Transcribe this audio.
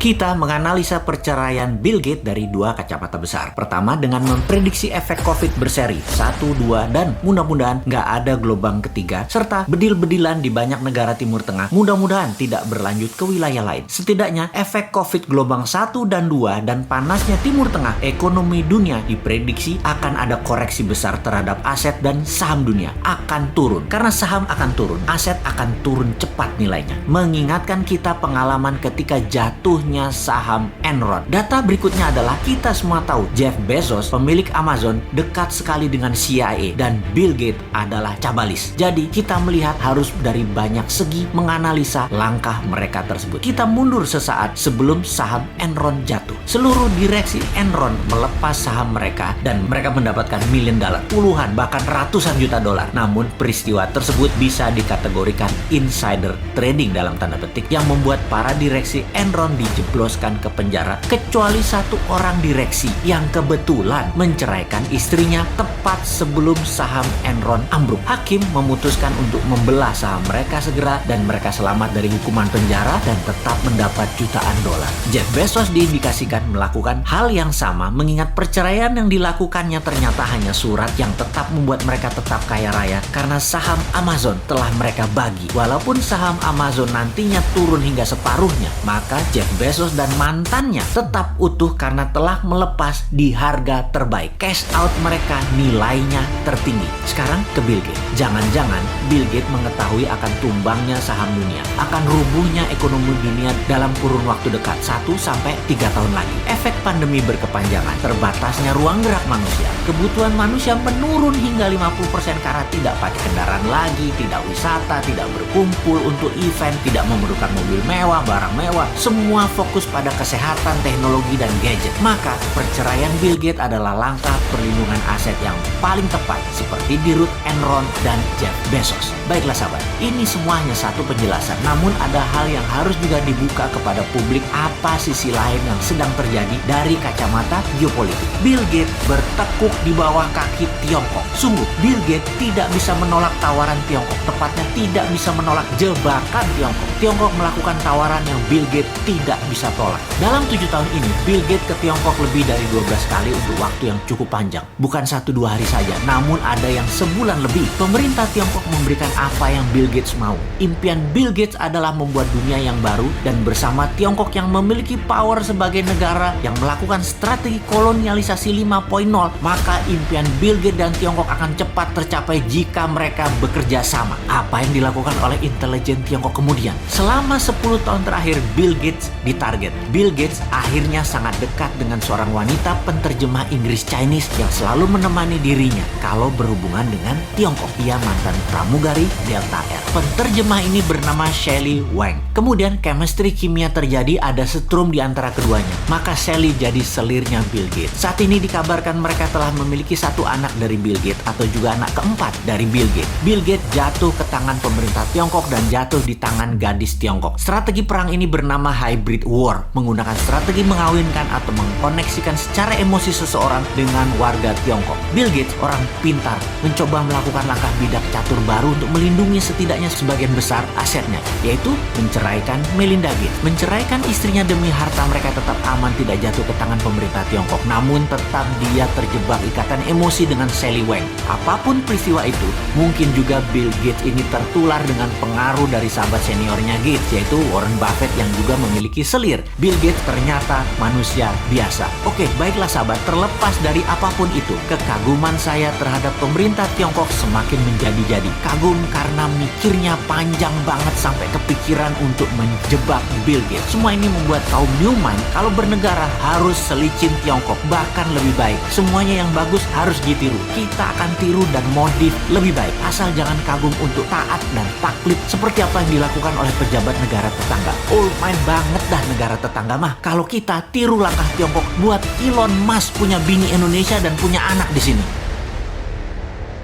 Kita menganalisa perceraian Bill Gates dari dua kacamata besar. Pertama, dengan memprediksi efek COVID berseri 1, 2, dan mudah-mudahan nggak ada gelombang ketiga, serta bedil-bedilan di banyak negara Timur Tengah mudah-mudahan tidak berlanjut ke wilayah lain. Setidaknya efek COVID gelombang 1 dan 2 dan panasnya Timur Tengah, ekonomi dunia diprediksi akan ada koreksi besar terhadap aset dan saham dunia akan turun. Karena saham akan turun, aset akan turun cepat nilainya. Mengingatkan kita pengalaman ketika jatuhnya saham Enron. Data berikutnya adalah kita semua tahu Jeff Bezos, pemilik Amazon, dekat sekali dengan CIA dan Bill Gates adalah cabalis. Jadi kita melihat harus dari banyak segi menganalisa langkah mereka tersebut. Kita mundur sesaat sebelum saham Enron jatuh. Seluruh direksi Enron melepas saham mereka dan mereka mendapatkan $1 million, puluhan bahkan ratusan juta dolar. Namun peristiwa tersebut bisa dikategorikan insider trading dalam tanda petik yang membuat para direksi Enron dijebloskan ke penjara kecuali satu orang direksi yang kebetulan menceraikan istrinya tepat sebelum saham Enron ambruk. Hakim memutuskan untuk membelah saham mereka segera dan mereka selamat dari hukuman penjara dan tetap mendapat jutaan dolar. Jeff Bezos diindikasikan melakukan hal yang sama mengingat perceraian yang dilakukannya ternyata hanya surat yang tetap membuat mereka tetap kaya raya karena saham Amazon telah mereka bagi. Walaupun saham Amazon nantinya turun hingga separuhnya, maka Jeff Bezos dan mantannya tetap utuh karena telah melepas di harga terbaik. Cash out mereka nilainya tertinggi. Sekarang ke Bill Gates. Jangan-jangan Bill Gates mengetahui akan tumbangnya saham dunia, akan rubuhnya ekonomi dunia dalam kurun waktu dekat 1-3 tahun lagi. Efek pandemi berkepanjangan, terbatasnya ruang gerak manusia, kebutuhan manusia menurun hingga 50% karena tidak pakai kendaraan lagi, tidak wisata, tidak berkumpul untuk event, tidak memerlukan mobil mewah, barang mewah, semua fokus pada kesehatan, teknologi, dan gadget. Maka perceraian Bill Gates adalah langkah perlindungan aset yang paling tepat seperti di Ruth Enron dan Jeff Bezos. Baiklah sahabat, ini semua hanya satu penjelasan, namun ada hal yang harus juga dibuka kepada publik apa sisi lain yang sedang terjadi dari kacamata geopolitik. Bill Gates bertekuk di bawah kaki Tiongkok. Sungguh, Bill Gates tidak bisa menolak tawaran Tiongkok, tepatnya tidak bisa menolak jebakan Tiongkok. Tiongkok melakukan tawaran yang Bill Gates tidak bisa tolak. Dalam 7 tahun ini, Bill Gates ke Tiongkok lebih dari 12 kali untuk waktu yang cukup panjang. Bukan 1-2 hari saja, namun ada yang sebulan lebih. Pemerintah Tiongkok memberikan apa yang Bill Gates mau. Impian Bill Gates adalah membuat dunia yang baru dan bersama Tiongkok yang memiliki power sebagai negara yang melakukan strategi kolonialisasi 5.0, maka impian Bill Gates dan Tiongkok akan cepat tercapai jika mereka bekerja sama. Apa yang dilakukan oleh intelijen Tiongkok kemudian? Selama 10 tahun terakhir, Bill Gates ditarget. Bill Gates akhirnya sangat dekat dengan seorang wanita penterjemah Inggris Chinese yang selalu menemani dirinya kalau berhubungan dengan Tiongkok. Ia mantan pramugari Delta Air. Penterjemah ini bernama Shelley Wang. Kemudian chemistry kimia terjadi, ada setrum di antara keduanya. Maka Shelley jadi selirnya Bill Gates. Saat ini dikabarkan mereka telah memiliki satu anak dari Bill Gates atau juga anak keempat dari Bill Gates. Bill Gates jatuh ke tangan pemerintah Tiongkok dan jatuh di tangan gadis Tiongkok. Strategi perang ini bernama hybrid war, menggunakan strategi mengawinkan atau mengkoneksikan secara emosi seseorang dengan warga Tiongkok. Bill Gates, orang pintar, mencoba melakukan langkah bidak catur baru untuk melindungi setidaknya sebagian besar asetnya, yaitu menceraikan Melinda Gates. Menceraikan istrinya demi harta mereka tetap aman, tidak jatuh ke tangan pemerintah Tiongkok. Namun tetap dia terjebak ikatan emosi dengan Shelley Wang. Apapun peristiwa itu, mungkin juga Bill Gates ini tertular dengan pengaruh dari sahabat seniornya Gates, yaitu Warren Buffett yang juga memiliki selir. Bill Gates ternyata manusia biasa. Oke, baiklah sahabat, terlepas dari apapun itu, kekaguman saya terhadap pemerintah Tiongkok semakin menjadi-jadi. Kagum karena mikirnya panjang banget sampai kepikiran untuk menjebak Bill Gates. Semua ini membuat kaum Newman kalau bernegara harus selicin Tiongkok, bahkan lebih baik. Semuanya yang bagus harus ditiru. Kita akan tiru dan modif lebih baik. Asal jangan kagum untuk taat dan taklid seperti apa yang dilakukan oleh pejabat negara tetangga. Old mind banget dah negara tetangga mah. Kalau kita tiru langkah Tiongkok, buat Elon Musk punya bini Indonesia dan punya anak di sini.